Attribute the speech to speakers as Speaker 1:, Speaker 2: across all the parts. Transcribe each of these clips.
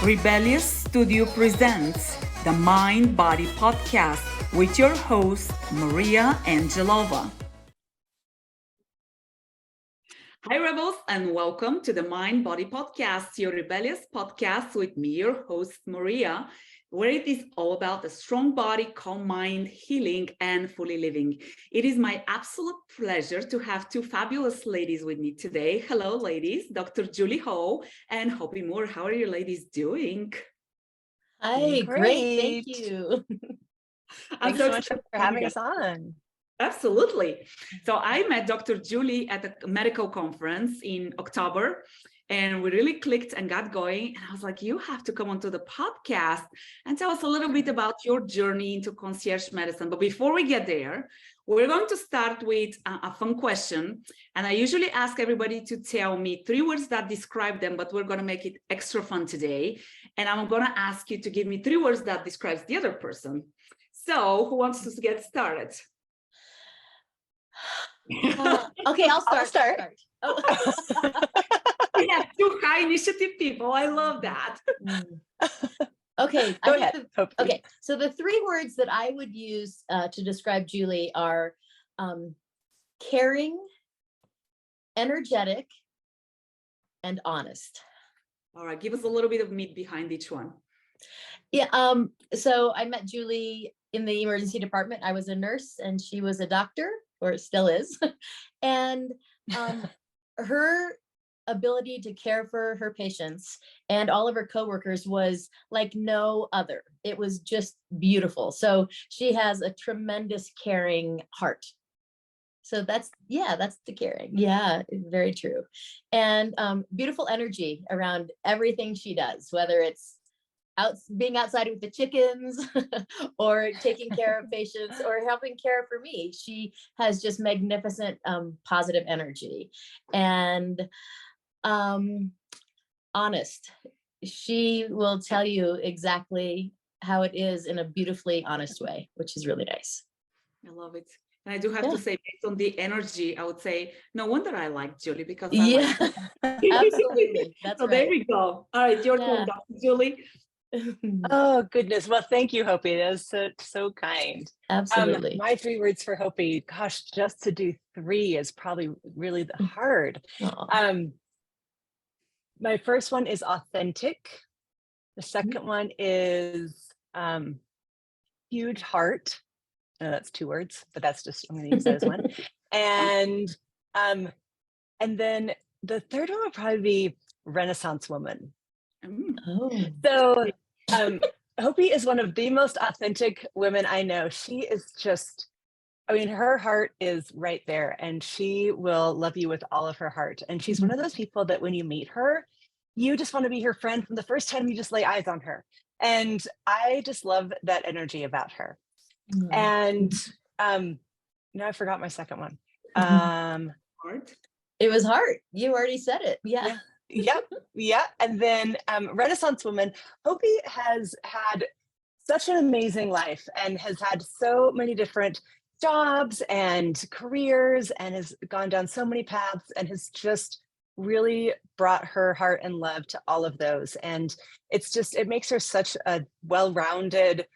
Speaker 1: Rebellious Studio presents the Mind Body Podcast with your host, Maria Angelova. Hi, Rebels, and welcome to the Mind Body Podcast, your rebellious podcast with me, your host, Maria, where it is all about a strong body, calm mind, healing, and fully living. It is my absolute pleasure to have two fabulous ladies with me today. Hello, ladies, Dr. Julie Hall and Hopi Moore. How are you ladies doing?
Speaker 2: Hi, great. Thank you.
Speaker 3: Thanks so much for having us on.
Speaker 1: Absolutely. So I met Dr. Julie at a medical conference in October, and we really clicked and got going. And I was like, you have to come onto the podcast and tell us a little bit about your journey into concierge medicine. But before we get there, we're going to start with a fun question. And I usually ask everybody to tell me 3 words that describe them, but we're going to make it extra fun today. And I'm going to ask you to give me 3 words that describes the other person. So who wants to get started?
Speaker 2: Okay, I'll start.
Speaker 1: Oh. We have 2 high initiative people. I love that.
Speaker 2: Okay,
Speaker 3: go ahead.
Speaker 2: Okay, so the 3 words that I would use to describe Julie are caring, energetic, and honest.
Speaker 1: All right, give us a little bit of meat behind each one.
Speaker 2: Yeah, so I met Julie in the emergency department. I was a nurse and she was a doctor, or still is. And her ability to care for her patients and all of her coworkers was like no other. It was just beautiful. So she has a tremendous caring heart. So that's the caring. Yeah, very true. And beautiful energy around everything she does, whether it's being outside with the chickens or taking care of patients or helping care for me. She has just magnificent positive energy and honest. She will tell you exactly how it is in a beautifully honest way, which is really nice.
Speaker 1: I love it. And I do have to say, based on the energy, I would say, no wonder I like Julie, because I like
Speaker 2: absolutely. That's
Speaker 1: so
Speaker 2: right.
Speaker 1: there we go. All right, your turn, Dr. Julie.
Speaker 3: Oh, goodness. Well, thank you, Hopi. That is so kind.
Speaker 2: Absolutely.
Speaker 3: My 3 words for Hopi, gosh, just to do 3 is probably really hard. My first one is authentic. The second one is huge heart. No, that's 2 words, but that's just, I'm going to use that as one. And then the third one would probably be Renaissance woman.
Speaker 2: Oh.
Speaker 3: So Hopi is one of the most authentic women I know. She is just, I mean, her heart is right there and she will love you with all of her heart. And she's one of those people that when you meet her, you just want to be her friend from the first time you just lay eyes on her. And I just love that energy about her. And now I forgot my second one.
Speaker 1: Heart.
Speaker 2: It was heart. You already said it. Yeah.
Speaker 3: Yeah. And then Renaissance woman, Hopi has had such an amazing life and has had so many different jobs and careers and has gone down so many paths and has just really brought her heart and love to all of those. And it's just, it makes her such a well-rounded,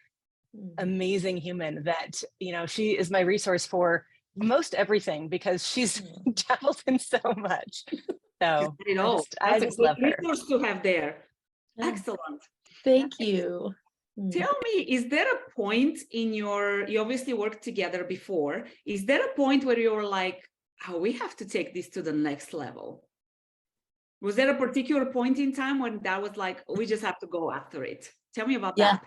Speaker 3: amazing human that, you know, she is my resource for most everything because she's dabbled in so much. So I just love her.
Speaker 1: Resource to have there. Excellent.
Speaker 2: Thank you.
Speaker 1: Tell me, is there a point in you obviously worked together before, is there a point where you were like, oh, we have to take this to the next level? Was there a particular point in time when that was like, we just have to go after it? Tell me about that.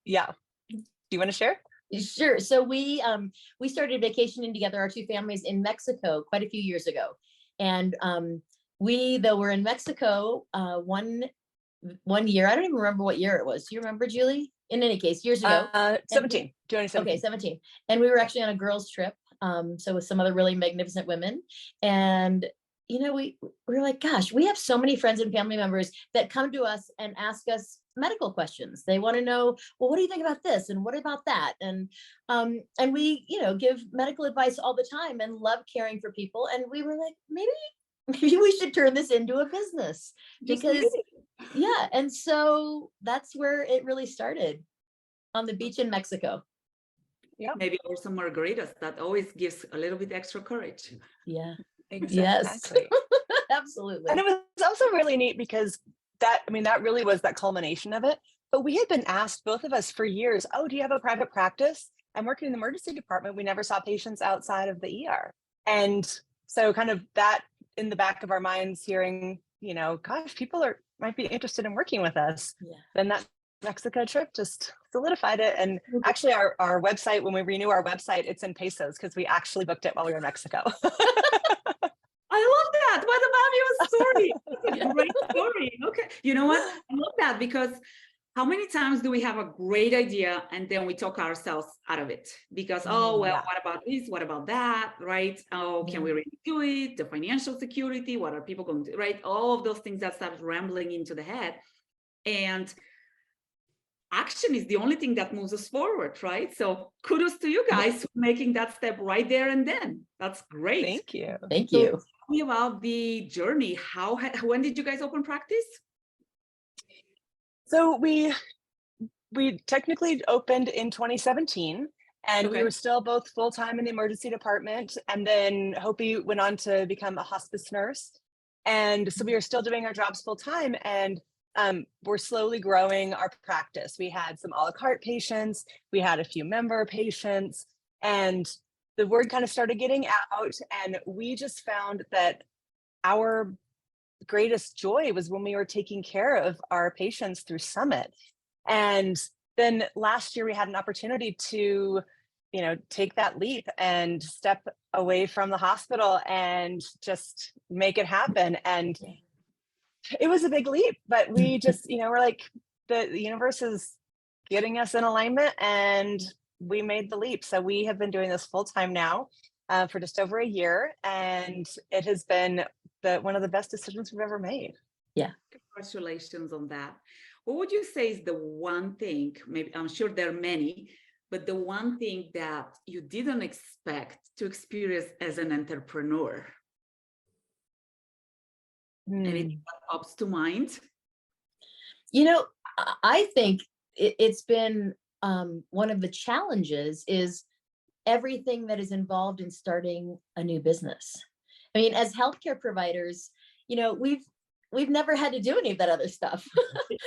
Speaker 3: Yeah. Do you want to share?
Speaker 2: Sure. So we started vacationing together, our 2 families in Mexico quite a few years ago. And we, though we're in Mexico, one year, I don't even remember what year it was. Do you remember, Julie? In any case, years ago.
Speaker 3: 2017.
Speaker 2: Okay, 17. And we were actually on a girls' trip. So with some other really magnificent women. And, you know, we were like, gosh, we have so many friends and family members that come to us and ask us medical questions. They want to know, well, what do you think about this? And what about that? And we, you know, give medical advice all the time and love caring for people. And we were like, maybe we should turn this into a business because Yeah. And so that's where it really started, on the beach in Mexico.
Speaker 3: Yeah,
Speaker 1: Maybe or some margaritas. That always gives a little bit extra courage.
Speaker 2: Yeah.
Speaker 3: exactly.
Speaker 2: Yes. Absolutely.
Speaker 3: And it was also really neat because that really was that culmination of it. But we had been asked, both of us, for years, oh, do you have a private practice? I'm working in the emergency department. We never saw patients outside of the ER. And so kind of that in the back of our minds, hearing, gosh, people might be interested in working with us.
Speaker 2: Yeah.
Speaker 3: Then that Mexico trip just solidified it. And actually our website, when we renew our website, it's in pesos because we actually booked it while we were in Mexico.
Speaker 1: I love that. What about your story? That's a great story. Okay. You know what? I love that because how many times do we have a great idea and then we talk ourselves out of it? Because, oh, well,
Speaker 3: Yeah.
Speaker 1: what about this? What about that? Right? Oh, can
Speaker 2: Yeah.
Speaker 1: we really do it? The financial security, what are people going to do? Right? All of those things that start rambling into the head. And action is the only thing that moves us forward, right? So kudos to you guys for making that step right there and then. That's great.
Speaker 3: Thank you.
Speaker 2: Thank
Speaker 1: So
Speaker 2: you.
Speaker 1: tell me about the journey. When did you guys open practice?
Speaker 3: So we technically opened in 2017, and we
Speaker 1: Okay.
Speaker 3: were still both full-time in the emergency department. And then Hopi went on to become a hospice nurse. And so we were still doing our jobs full-time, and we're slowly growing our practice. We had some a la carte patients, we had a few member patients, and the word kind of started getting out. And we just found that our greatest joy was when we were taking care of our patients through Summit. And then last year we had an opportunity to, take that leap and step away from the hospital and just make it happen. And it was a big leap, but we just, we're like, the universe is getting us in alignment, and we made the leap. So we have been doing this full time now for just over a year, and it has been one of the best decisions we've ever made.
Speaker 2: Yeah.
Speaker 1: Congratulations on that. What would you say is the one thing, maybe I'm sure there are many, but the one thing that you didn't expect to experience as an entrepreneur? Anything that pops to mind?
Speaker 2: I think it's been one of the challenges is everything that is involved in starting a new business. I mean, as healthcare providers, we've never had to do any of that other stuff.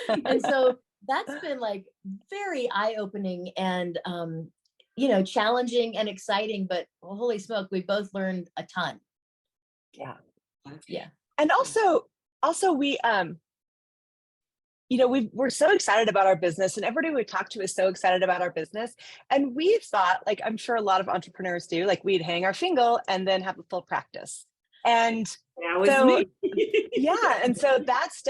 Speaker 2: And so that's been like very eye-opening and challenging and exciting, but holy smoke, we both learned a ton.
Speaker 3: Yeah.
Speaker 2: Yeah.
Speaker 3: And also we we're so excited about our business, and everybody we talk to is so excited about our business. And we thought, like I'm sure a lot of entrepreneurs do, like we'd hang our shingle and then have a full practice. And
Speaker 1: that was me.
Speaker 3: Yeah. And so that's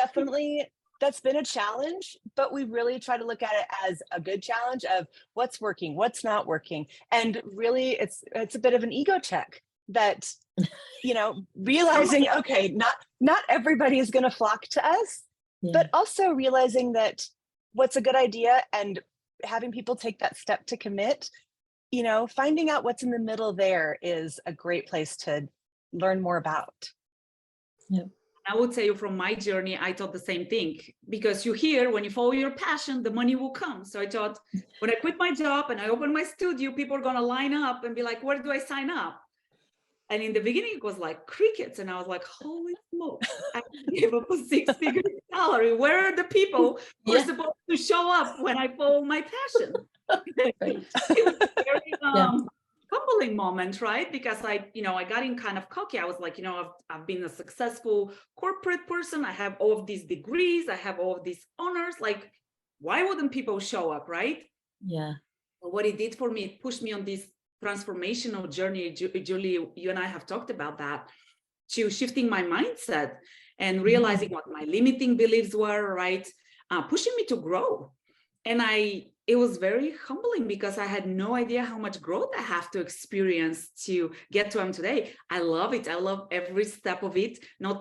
Speaker 3: been a challenge, but we really try to look at it as a good challenge of what's working, what's not working. And really it's a bit of an ego check that, realizing, okay, not everybody is going to flock to us, but also realizing that what's a good idea and having people take that step to commit, finding out what's in the middle there is a great place to learn more about.
Speaker 2: Yeah.
Speaker 1: I would say from my journey, I thought the same thing, because you hear when you follow your passion, the money will come. So I thought when I quit my job and I opened my studio, people are going to line up and be like, where do I sign up? And in the beginning, it was like crickets. And I was like, holy smoke, I gave up a 6-figure salary. Where are the people who are supposed to show up when I follow my passion?
Speaker 2: Right.
Speaker 1: It was a very humbling moment, right? Because I got in kind of cocky. I was like, I've been a successful corporate person. I have all of these degrees. I have all of these honors. Like, why wouldn't people show up, right?
Speaker 2: Yeah.
Speaker 1: But what it did for me, it pushed me on this transformational journey. Julie, you and I have talked about that, to shifting my mindset and realizing what my limiting beliefs were, right? Pushing me to grow. And it was very humbling because I had no idea how much growth I have to experience to get to where I'm today. I love it. I love every step of it.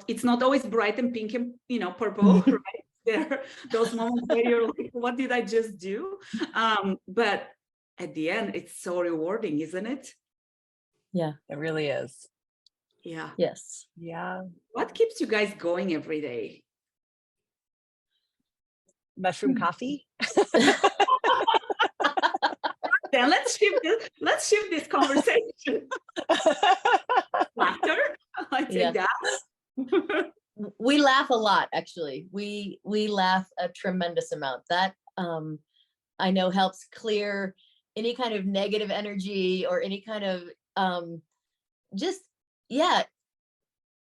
Speaker 1: It's not always bright and pink and purple, right? There are those moments where you're like, what did I just do? But at the end, it's so rewarding, isn't it?
Speaker 2: Yeah.
Speaker 3: It really is.
Speaker 1: Yeah.
Speaker 2: Yes.
Speaker 3: Yeah.
Speaker 1: What keeps you guys going every day?
Speaker 3: mushroom coffee.
Speaker 1: Then let's shift this conversation. Laughter. I take that.
Speaker 2: We laugh a lot, actually. We laugh a tremendous amount. That I know helps clear any kind of negative energy or any kind of just, yeah,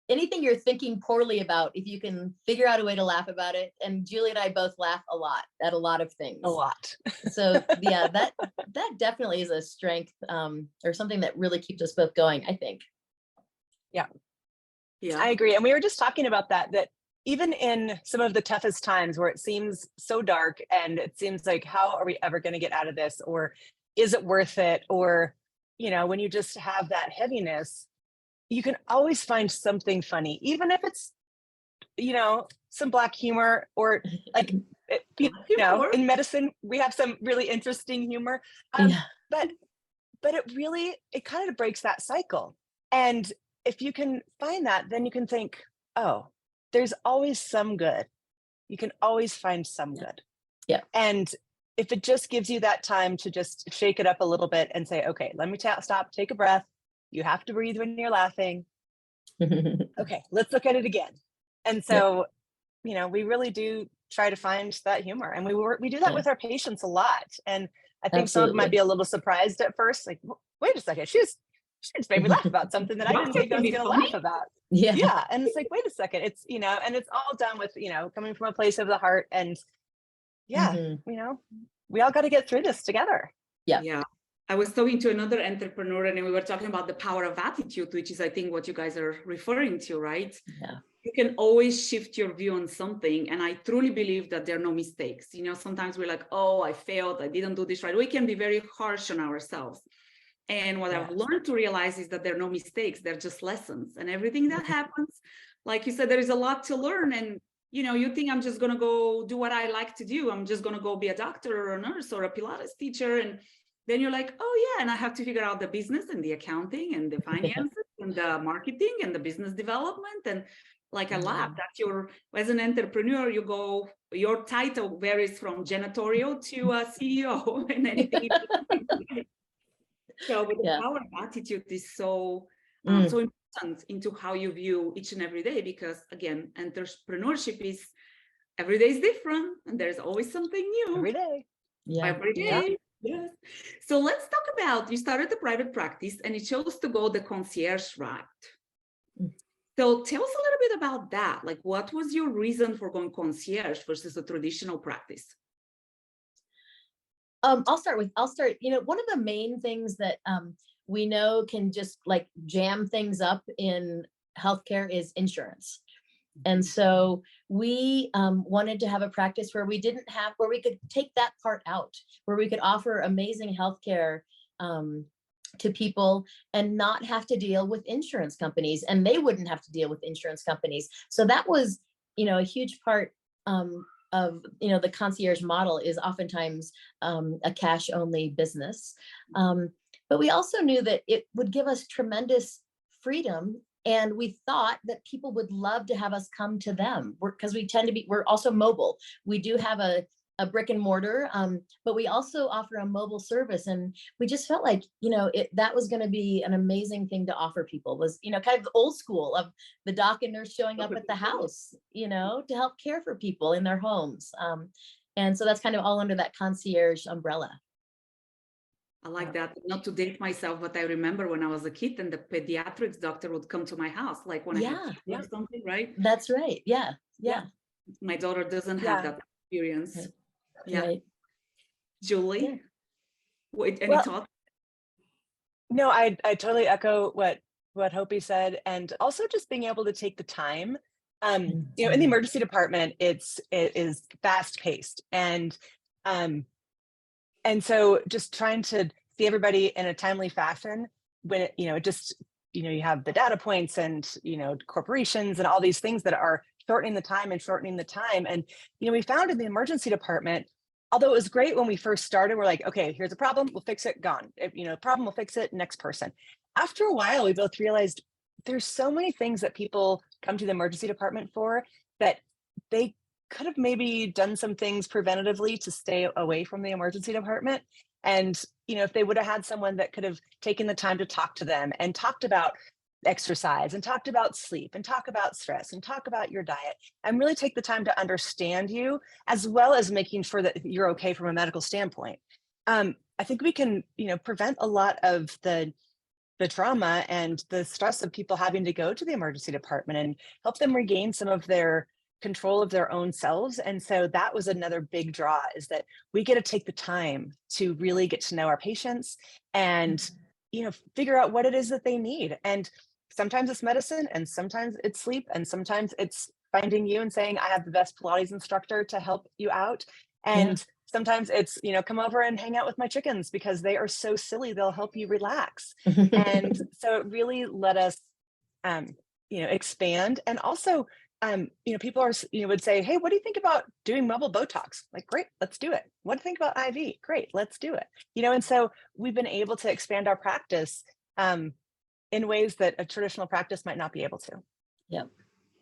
Speaker 2: anything you're thinking poorly about, if you can figure out a way to laugh about it. And Julie and I both laugh a lot at a lot of things.
Speaker 3: A lot.
Speaker 2: So yeah, that definitely is a strength, or something that really keeps us both going, I think.
Speaker 3: Yeah.
Speaker 1: Yeah,
Speaker 3: I agree. And we were just talking about that even in some of the toughest times where it seems so dark and it seems like, how are we ever going to get out of this? Or is it worth it? Or, when you just have that heaviness, you can always find something funny, even if it's, some Black humor, or like, in medicine, we have some really interesting humor. But it kind of breaks that cycle. And if you can find that, then you can think, oh, there's always some good. You can always find some good.
Speaker 2: Yeah.
Speaker 3: And if it just gives you that time to just shake it up a little bit and say, okay, let me stop, take a breath. You have to breathe when you're laughing. Okay, let's look at it again. And so, we really do try to find that humor, and we do that with our patients a lot. And I think some of them might be a little surprised at first, like, wait a second, she just made me laugh about something that I didn't think I was going to laugh about. Yeah. And it's like, wait a second, it's, and it's all done with, coming from a place of the heart. And we all got to get through this together.
Speaker 1: Yeah. I was talking to another entrepreneur, and we were talking about the power of attitude, which is, I think, what you guys are referring to, right?
Speaker 2: Yeah.
Speaker 1: You can always shift your view on something. And I truly believe that there are no mistakes. Sometimes we're like, oh, I failed, I didn't do this right. We can be very harsh on ourselves. And what I've learned to realize is that there are no mistakes, they're just lessons. And everything that happens, like you said, there is a lot to learn. And, you think I'm just going to go do what I like to do. I'm just going to go be a doctor or a nurse or a Pilates teacher. And then you're like, oh yeah, and I have to figure out the business and the accounting and the finances and the marketing and the business development. And like I laugh that as an entrepreneur, your title varies from janitorial to a CEO and anything. So but the power of attitude is so important into how you view each and every day, because again, entrepreneurship is every day is different and there's always something new.
Speaker 3: Every day.
Speaker 1: Every day. Yes. So let's talk about, you started the private practice and you chose to go the concierge route. So tell us a little bit about that. Like, what was your reason for going concierge versus a traditional practice?
Speaker 2: I'll start, one of the main things that we know can just like jam things up in healthcare is insurance. And so we wanted to have a practice where we could take that part out, where we could offer amazing healthcare to people and not have to deal with insurance companies, and they wouldn't have to deal with insurance companies. So that was, a huge part of, the concierge model is oftentimes a cash only business. But we also knew that it would give us tremendous freedom. And we thought that people would love to have us come to them because we're also mobile. We do have a brick and mortar, but we also offer a mobile service. And we just felt like, that was going to be an amazing thing to offer people, was, kind of the old school of the doc and nurse showing up at the house, to help care for people in their homes. And so that's kind of all under that concierge umbrella.
Speaker 1: I like that. Not to date myself, but I remember when I was a kid and the pediatrics doctor would come to my house, like when I had or something, right?
Speaker 2: That's right. Yeah.
Speaker 1: My daughter doesn't have that experience.
Speaker 2: Right.
Speaker 1: Yeah.
Speaker 2: Right.
Speaker 1: Julie, any thoughts?
Speaker 3: No, I totally echo what Hopi said, and also just being able to take the time. In the emergency department, it is fast paced, and so just trying to see everybody in a timely fashion when you have the data points and, corporations and all these things that are shortening the time. And, we found in the emergency department, although it was great when we first started, we're like, okay, here's a problem, we'll fix it, gone. Problem, we'll fix it, next person. After a while, we both realized there's so many things that people come to the emergency department for that they could have maybe done some things preventatively to stay away from the emergency department. And, if they would have had someone that could have taken the time to talk to them and talked about exercise and talked about sleep and talk about stress and talk about your diet and really take the time to understand you, as well as making sure that you're okay from a medical standpoint. I think we can, prevent a lot of the trauma and the stress of people having to go to the emergency department and help them regain some of their control of their own selves. And so that was another big draw, is that we get to take the time to really get to know our patients and, figure out what it is that they need. And sometimes it's medicine, and sometimes it's sleep, and sometimes it's finding you and saying, I have the best Pilates instructor to help you out. And sometimes it's, come over and hang out with my chickens because they are so silly, they'll help you relax. And so it really let us, expand. And also, people would say, hey, what do you think about doing mobile Botox? Like, great, let's do it. What do you think about IV? Great, let's do it. And so we've been able to expand our practice in ways that a traditional practice might not be able to.
Speaker 2: Yep.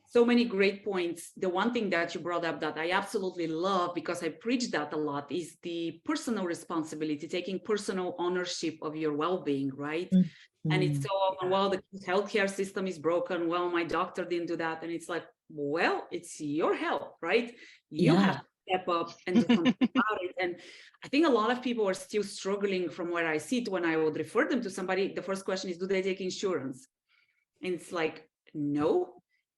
Speaker 1: So many great points. The one thing that you brought up that I absolutely love, because I preach that a lot, is the personal responsibility, taking personal ownership of your well-being, right? Mm-hmm. And it's so often, well, the healthcare system is broken. Well, my doctor didn't do that. And it's like, well, it's your health, right? You have to step up and do something about it. And I think a lot of people are still struggling from where I sit. When I would refer them to somebody, the first question is, do they take insurance? And it's like, no.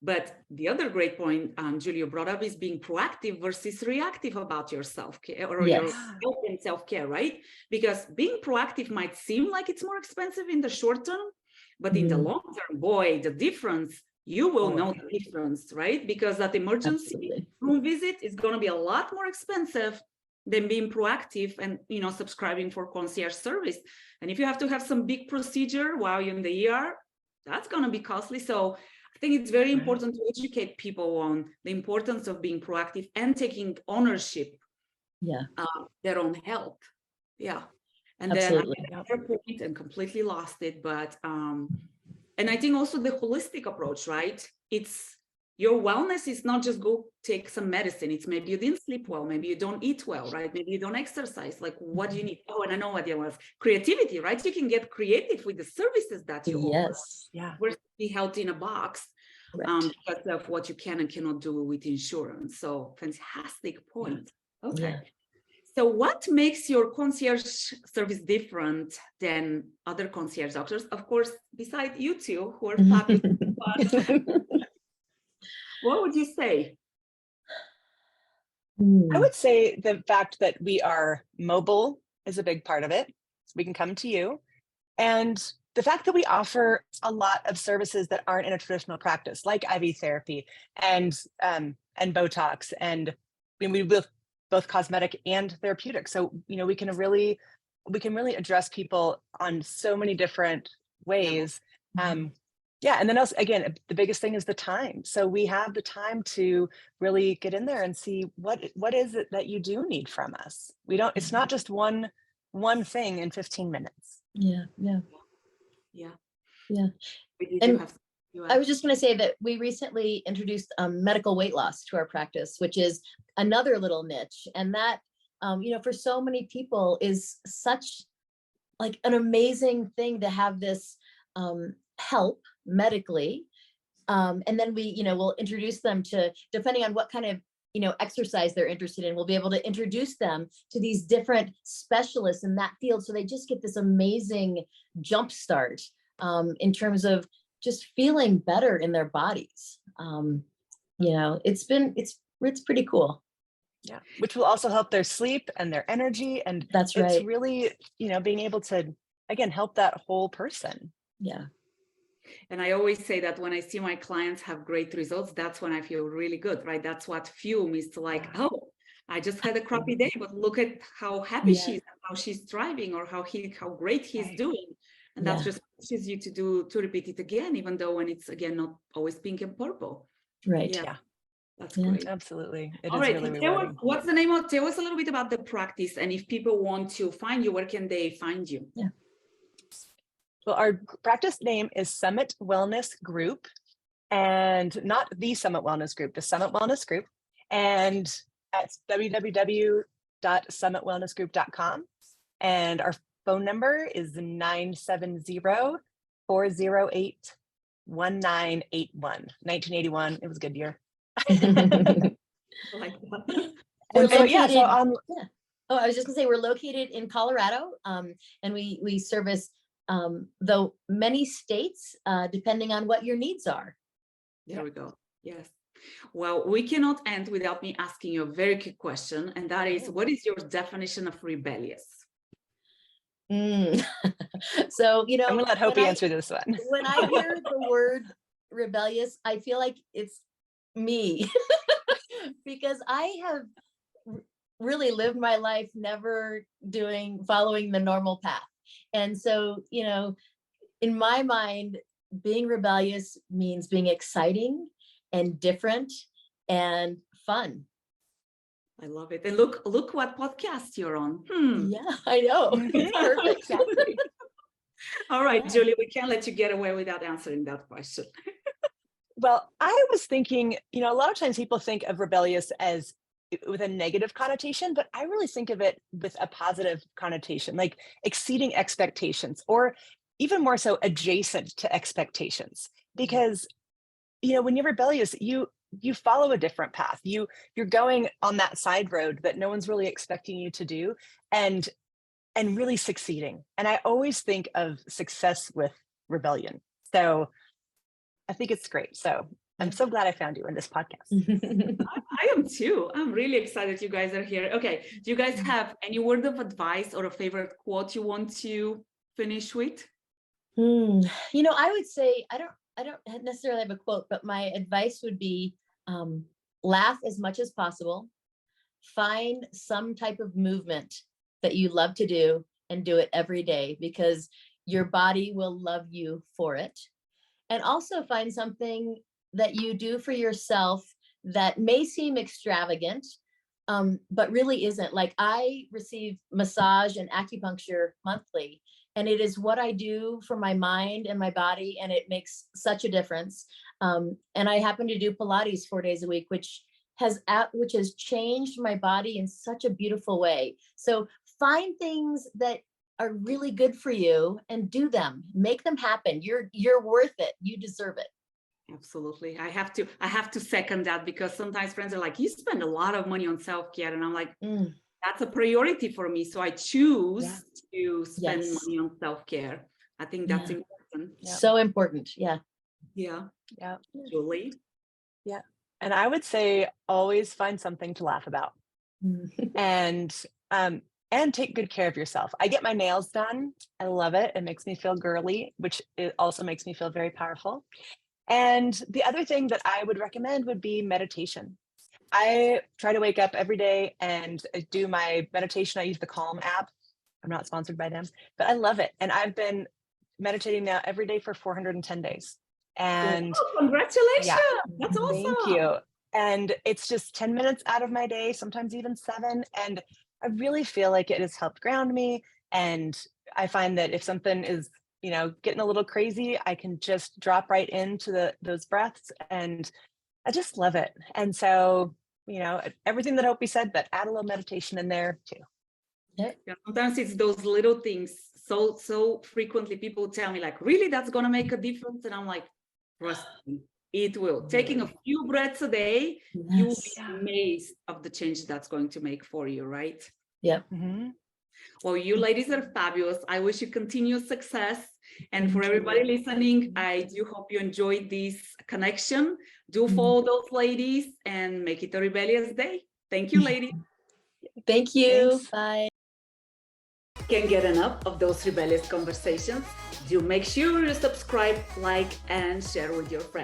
Speaker 1: But the other great point, Julia brought up, is being proactive versus reactive about your self-care or your health and self-care, right? Because being proactive might seem like it's more expensive in the short term, but in the long term, boy, the difference, you will know the difference, right? Because that emergency room visit is going to be a lot more expensive than being proactive and, subscribing for concierge service. And if you have to have some big procedure while you're in the ER, that's going to be costly. So I think it's very important to educate people on the importance of being proactive and taking ownership their own health. And
Speaker 2: Absolutely.
Speaker 1: then I had another point and completely lost it, but and I think also the holistic approach, right? It's your wellness is not just go take some medicine. It's maybe you didn't sleep well, maybe you don't eat well, right? Maybe you don't exercise. Like, what do you need? Oh, and I know what you was creativity, right? You can get creative with the services that you offer. We're be healthy in a box because of what you can and cannot do with insurance. So fantastic point. Okay. So what makes your concierge service different than other concierge doctors? Of course, besides you two who are fabulous. What would you say?
Speaker 3: I would say the fact that we are mobile is a big part of it. We can come to you. And the fact that we offer a lot of services that aren't in a traditional practice, like IV therapy and Botox, and we both cosmetic and therapeutic. So, we can really address people on so many different ways. And then also, again, the biggest thing is the time. So we have the time to really get in there and see what is it that you do need from us. It's not just one thing in 15 minutes.
Speaker 2: And I was just going to say that we recently introduced medical weight loss to our practice, which is another little niche. And that, for so many people is such like an amazing thing to have this help medically. And then we, we'll introduce them to, depending on what kind of, exercise they're interested in, we'll be able to introduce them to these different specialists in that field. So they just get this amazing jump start in terms of just feeling better in their bodies. It's pretty cool.
Speaker 3: Yeah, which will also help their sleep and their energy. And
Speaker 2: that's right.
Speaker 3: It's really, being able to, again, help that whole person.
Speaker 2: Yeah.
Speaker 1: And I always say that when I see my clients have great results, that's when I feel really good, right? That's what fume is, to like, oh, I just had a crappy day, but look at how happy she is, how she's thriving, or how great he's doing. And that's just pushes you to repeat it again, even though when it's, again, not always pink and purple.
Speaker 2: Right.
Speaker 1: Yeah. That's great.
Speaker 3: Absolutely.
Speaker 1: All right. Really what's the name of, tell us a little bit about the practice. And if people want to find you, where can they find you?
Speaker 2: Yeah.
Speaker 3: Well, our practice name is Summit Wellness Group, and not the Summit Wellness Group, the Summit Wellness Group. and that's www.summitwellnessgroup.com. And our phone number is 970-408-1981. 1981. It was a good year.
Speaker 1: Like that.
Speaker 2: We're
Speaker 3: And so, yeah, so
Speaker 2: located- yeah. Oh, I was just gonna say we're located in Colorado, and we service though many states, depending on what your needs are.
Speaker 1: There we go. Yes. Well, we cannot end without me asking you a very quick question, and that is, what is your definition of rebellious?
Speaker 2: So, you know,
Speaker 3: I'm gonna let Hopi answer this one.
Speaker 2: When I hear the word rebellious, I feel like it's me because I have really lived my life never following the normal path. And so, you know, in my mind, being rebellious means being exciting and different and fun.
Speaker 1: I love it. And look what podcast you're on.
Speaker 2: Yeah, I know. It's perfect.
Speaker 1: Exactly. All right, Julie, we can't let you get away without answering that question.
Speaker 3: Well, I was thinking, you know, a lot of times people think of rebellious as with a negative connotation, but I really think of it with a positive connotation, like exceeding expectations, or even more so adjacent to expectations. Because, you know, when you're rebellious, you follow a different path. You're going on that side road that no one's really expecting you to do, and really succeeding. And I always think of success with rebellion. So I think it's great. So I'm so glad I found you in this podcast.
Speaker 1: I am too. I'm really excited you guys are here. Okay. Do you guys have any word of advice or a favorite quote you want to finish with?
Speaker 2: You know, I would say, I don't necessarily have a quote, but my advice would be, laugh as much as possible, find some type of movement that you love to do and do it every day, because your body will love you for it. And also find something that you do for yourself that may seem extravagant, but really isn't. Like, I receive massage and acupuncture monthly, and it is what I do for my mind and my body, and it makes such a difference. And I happen to do Pilates 4 days a week, which has changed my body in such a beautiful way. So find things that are really good for you and do them. Make them happen. You're worth it. You deserve it.
Speaker 1: Absolutely. I have to second that, because sometimes friends are like, you spend a lot of money on self-care, and I'm like, that's a priority for me. So I choose to spend money on self-care. I think that's important.
Speaker 2: So important. Yeah.
Speaker 3: Yeah.
Speaker 1: Julie?
Speaker 3: Yeah. And I would say always find something to laugh about. And take good care of yourself. I get my nails done. I love it. It makes me feel girly, which it also makes me feel very powerful. And the other thing that I would recommend would be meditation. I try to wake up every day and do my meditation. I use the Calm app. I'm not sponsored by them, but I love it. And I've been meditating now every day for 410 days. And
Speaker 1: congratulations. Yeah, that's awesome.
Speaker 3: Thank you. And it's just 10 minutes out of my day, sometimes even 7. And I really feel like it has helped ground me. And I find that if something is, you know, getting a little crazy, I can just drop right into those breaths, and I just love it. And so, you know, everything that Hopi said, but add a little meditation in there too.
Speaker 1: Yeah, sometimes it's those little things. So frequently people tell me like, really, that's going to make a difference? And I'm like, trust me, it will. Taking a few breaths a day, you will be amazed of the change that's going to make for you, right?
Speaker 2: Yeah.
Speaker 1: Well, you ladies are fabulous. I wish you continued success. And for everybody listening, I do hope you enjoyed this connection. Do follow those ladies and make it a rebellious day. Thank you, ladies.
Speaker 2: Thank you.
Speaker 3: Thanks.
Speaker 2: Bye.
Speaker 1: Can't get enough of those rebellious conversations? Do make sure you subscribe, like, and share with your friends.